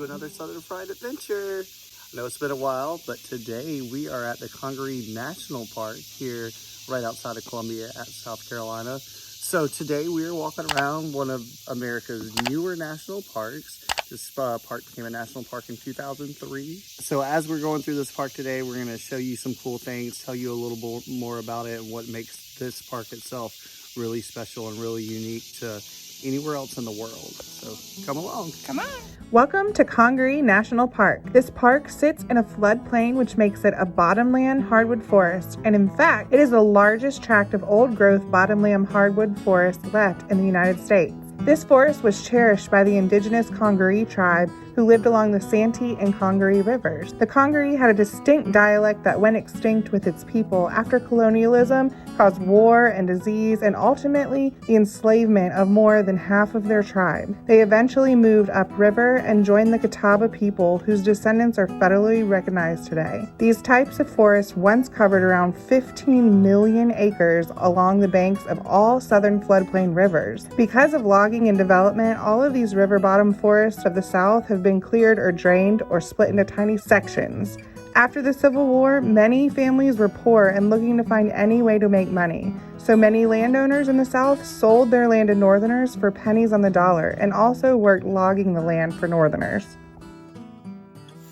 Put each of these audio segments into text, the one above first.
to another Southern Fried Adventure. I know it's been a while, but today we are at the Congaree National Park here right outside of Columbia at South Carolina. So today we are walking around one of America's newer national parks. This park became a national park in 2003. So as we're going through this park today, we're going to show you some cool things, tell you a little bit more about it and what makes this park itself really special and really unique to anywhere else in the world. So come along. Come on. Welcome to Congaree National Park. This park sits in a floodplain, which makes it a bottomland hardwood forest. And in fact, it is the largest tract of old growth bottomland hardwood forest left in the United States. This forest was cherished by the indigenous Congaree tribe who lived along the Santee and Congaree rivers. The Congaree had a distinct dialect that went extinct with its people after colonialism caused war and disease and ultimately the enslavement of more than half of their tribe. They eventually moved upriver and joined the Catawba people, whose descendants are federally recognized today. These types of forests once covered around 15 million acres along the banks of all southern floodplain rivers. Because of logging and development, all of these river bottom forests of the South have been cleared or drained or split into tiny sections. After the Civil War, many families were poor and looking to find any way to make money. So many landowners in the South sold their land to Northerners for pennies on the dollar and also worked logging the land for Northerners.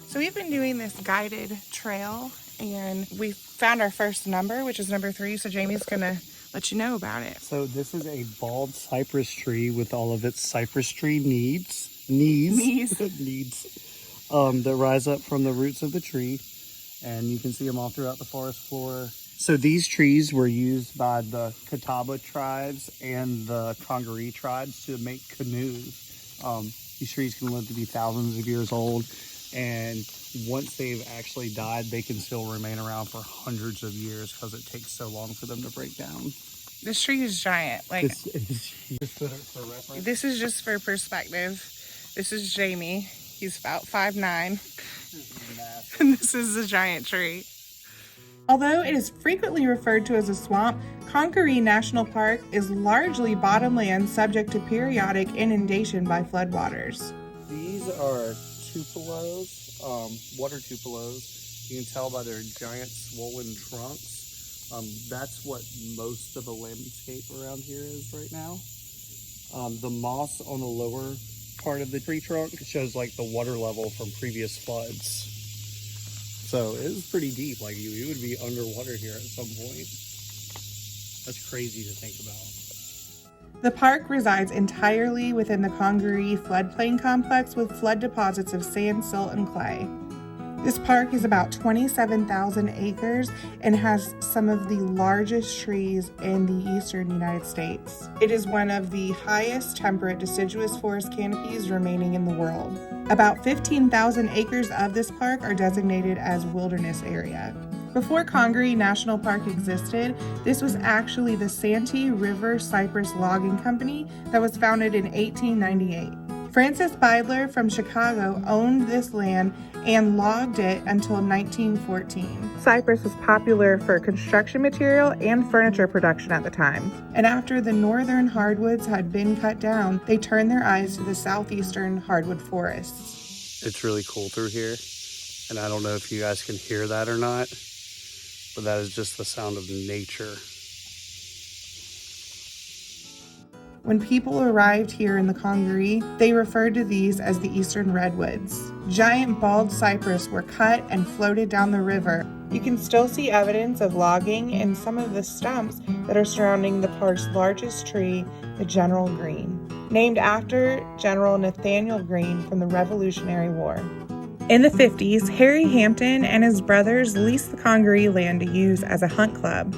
So we've been doing this guided trail and we found our first number, which is number 3. So Jamie's gonna let you know about it. So this is a bald cypress tree with all of its cypress tree needs that rise up from the roots of the tree, and you can see them all throughout the forest floor. So these trees were used by the Catawba tribes and the Congaree tribes to make canoes. These trees can live to be thousands of years old, and once they've actually died, they can still remain around for hundreds of years because it takes so long for them to break down. This tree is giant. Like This is just for reference. This is just for perspective. This is Jamie. He's about 5'9", and this is a giant tree. Although it is frequently referred to as a swamp, Congaree National Park is largely bottomland subject to periodic inundation by floodwaters. These are tupelos, water tupelos. You can tell by their giant swollen trunks. That's what most of the landscape around here is right now. The moss on the lower part of the tree trunk shows like the water level from previous floods. So it is pretty deep. Like you would be underwater here at some point. That's crazy to think about. The park resides entirely within the Congaree floodplain complex with flood deposits of sand, silt, and clay. This park is about 27,000 acres and has some of the largest trees in the eastern United States. It is one of the highest temperate deciduous forest canopies remaining in the world. About 15,000 acres of this park are designated as wilderness area. Before Congaree National Park existed, this was actually the Santee River Cypress Logging Company that was founded in 1898. Francis Beidler from Chicago owned this land and logged it until 1914. Cypress was popular for construction material and furniture production at the time. And after the northern hardwoods had been cut down, they turned their eyes to the southeastern hardwood forests. It's really cool through here, and I don't know if you guys can hear that or not, but that is just the sound of nature. When people arrived here in the Congaree, they referred to these as the Eastern Redwoods. Giant bald cypress were cut and floated down the river. You can still see evidence of logging in some of the stumps that are surrounding the park's largest tree, the General Green, named after General Nathaniel Greene from the Revolutionary War. In the 50s, Harry Hampton and his brothers leased the Congaree land to use as a hunt club.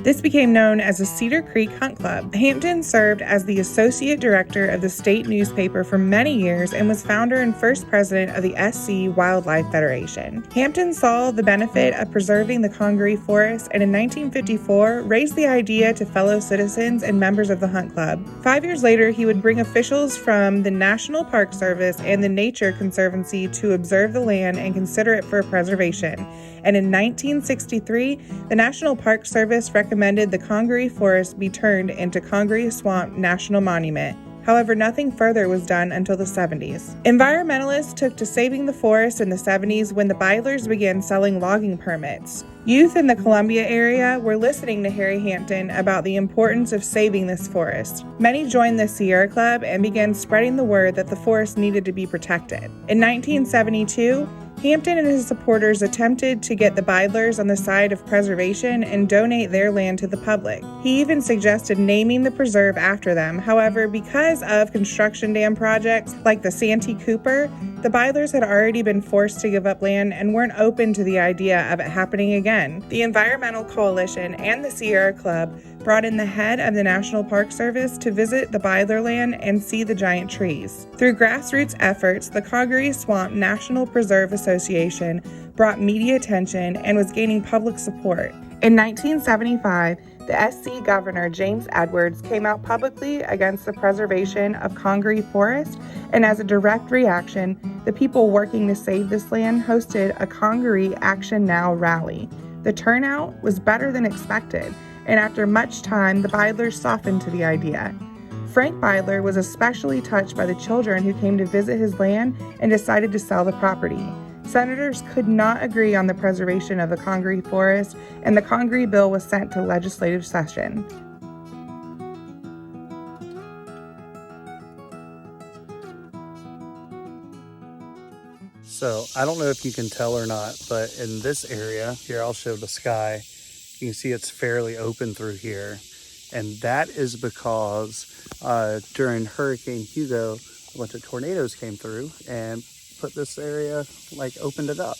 This became known as the Cedar Creek Hunt Club. Hampton served as the associate director of the state newspaper for many years and was founder and first president of the SC Wildlife Federation. Hampton saw the benefit of preserving the Congaree forest and in 1954 raised the idea to fellow citizens and members of the Hunt Club. 5 years later, he would bring officials from the National Park Service and the Nature Conservancy to observe the land and consider it for preservation. And in 1963, the National Park Service recommended the Congaree Forest be turned into Congaree Swamp National Monument. However, nothing further was done until the 70s. Environmentalists took to saving the forest in the 70s when the Bylers began selling logging permits. Youth in the Columbia area were listening to Harry Hampton about the importance of saving this forest. Many joined the Sierra Club and began spreading the word that the forest needed to be protected. In 1972, Hampton and his supporters attempted to get the Bylers on the side of preservation and donate their land to the public. He even suggested naming the preserve after them. However, because of construction dam projects like the Santee Cooper, the Bylers had already been forced to give up land and weren't open to the idea of it happening again. The Environmental Coalition and the Sierra Club brought in the head of the National Park Service to visit the Byler land and see the giant trees. Through grassroots efforts, the Congaree Swamp National Preserve Association brought media attention and was gaining public support. In 1975, the SC Governor James Edwards came out publicly against the preservation of Congaree Forest, and as a direct reaction, the people working to save this land hosted a Congaree Action Now rally. The turnout was better than expected, and after much time, the Bylers softened to the idea. Frank Byler was especially touched by the children who came to visit his land and decided to sell the property. Senators could not agree on the preservation of the Congaree forest, and the Congaree bill was sent to legislative session. So I don't know if you can tell or not, but in this area here, I'll show the sky. You can see it's fairly open through here. And that is because during Hurricane Hugo, a bunch of tornadoes came through and put this area, opened it up.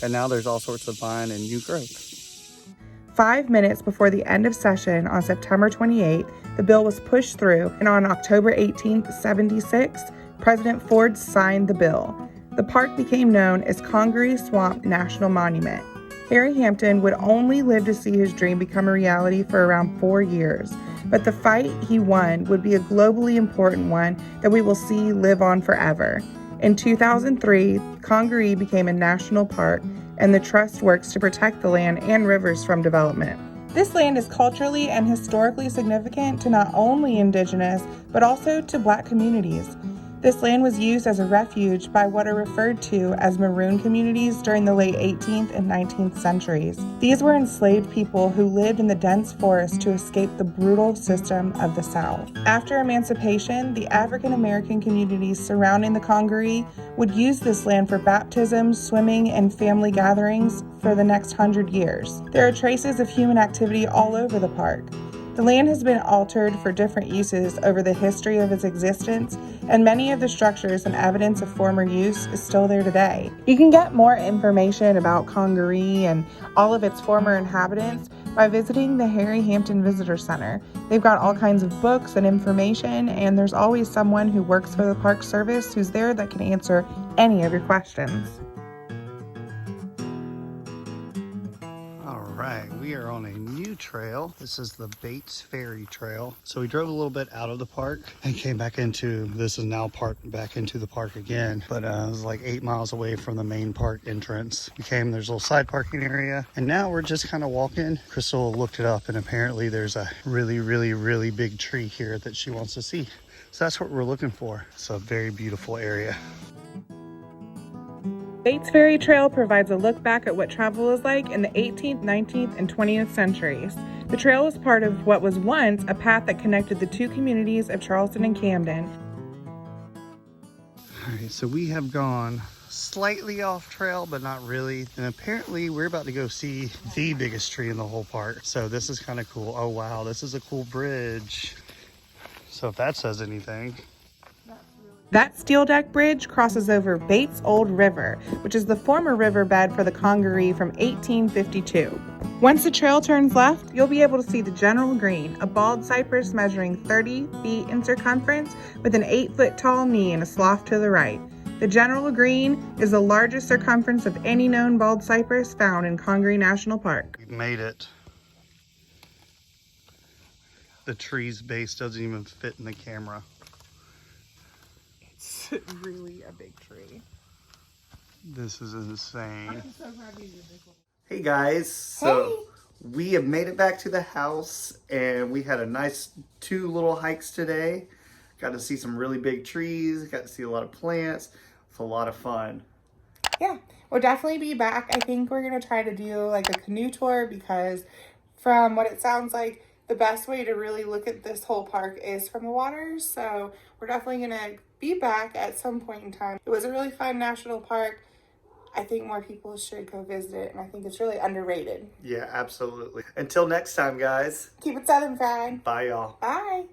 And now there's all sorts of vine and new growth. 5 minutes before the end of session on September 28, the bill was pushed through, and on October 18, 76, President Ford signed the bill. The park became known as Congaree Swamp National Monument. Harry Hampton would only live to see his dream become a reality for around 4 years, but the fight he won would be a globally important one that we will see live on forever. In 2003, Congaree became a national park, and the trust works to protect the land and rivers from development. This land is culturally and historically significant to not only Indigenous, but also to Black communities. This land was used as a refuge by what are referred to as Maroon communities during the late 18th and 19th centuries. These were enslaved people who lived in the dense forest to escape the brutal system of the South. After emancipation, the African American communities surrounding the Congaree would use this land for baptisms, swimming, and family gatherings for the next 100 years. There are traces of human activity all over the park. The land has been altered for different uses over the history of its existence, and many of the structures and evidence of former use is still there today. You can get more information about Congaree and all of its former inhabitants by visiting the Harry Hampton Visitor Center. They've got all kinds of books and information, and there's always someone who works for the Park Service who's there that can answer any of your questions. Right, we are on a new trail. This is the Bates Ferry Trail. So we drove a little bit out of the park and came back into, this is now back into the park again. But it was like 8 miles away from the main park entrance. There's a little side parking area. And now we're just kind of walking. Crystal looked it up and apparently there's a really, really, really big tree here that she wants to see. So that's what we're looking for. It's a very beautiful area. Bates Ferry Trail provides a look back at what travel was like in the 18th, 19th, and 20th centuries. The trail was part of what was once a path that connected the two communities of Charleston and Camden. All right, so we have gone slightly off trail, but not really. And apparently we're about to go see the biggest tree in the whole park. So this is kind of cool. Oh, wow, this is a cool bridge. So if that says anything. That steel deck bridge crosses over Bates Old River, which is the former riverbed for the Congaree from 1852. Once the trail turns left, you'll be able to see the General Green, a bald cypress measuring 30 feet in circumference with an 8-foot tall knee and a slough to the right. The General Green is the largest circumference of any known bald cypress found in Congaree National Park. We made it. The tree's base doesn't even fit in the camera. Really a big tree. This is insane. I'm so glad you did this one. Hey guys, so we have made it back to the house and we had a nice 2 little hikes today. Got to see some really big trees. Got to see a lot of plants. It's a lot of fun. Yeah, we'll definitely be back. I think we're going to try to do like a canoe tour because from what it sounds like, the best way to really look at this whole park is from the water. So we're definitely going to be back at some point in time. It was a really fun national park. I think more people should go visit it, and I think it's really underrated. Yeah, absolutely. Until next time, guys. Keep it Southern fried. Bye, y'all. Bye.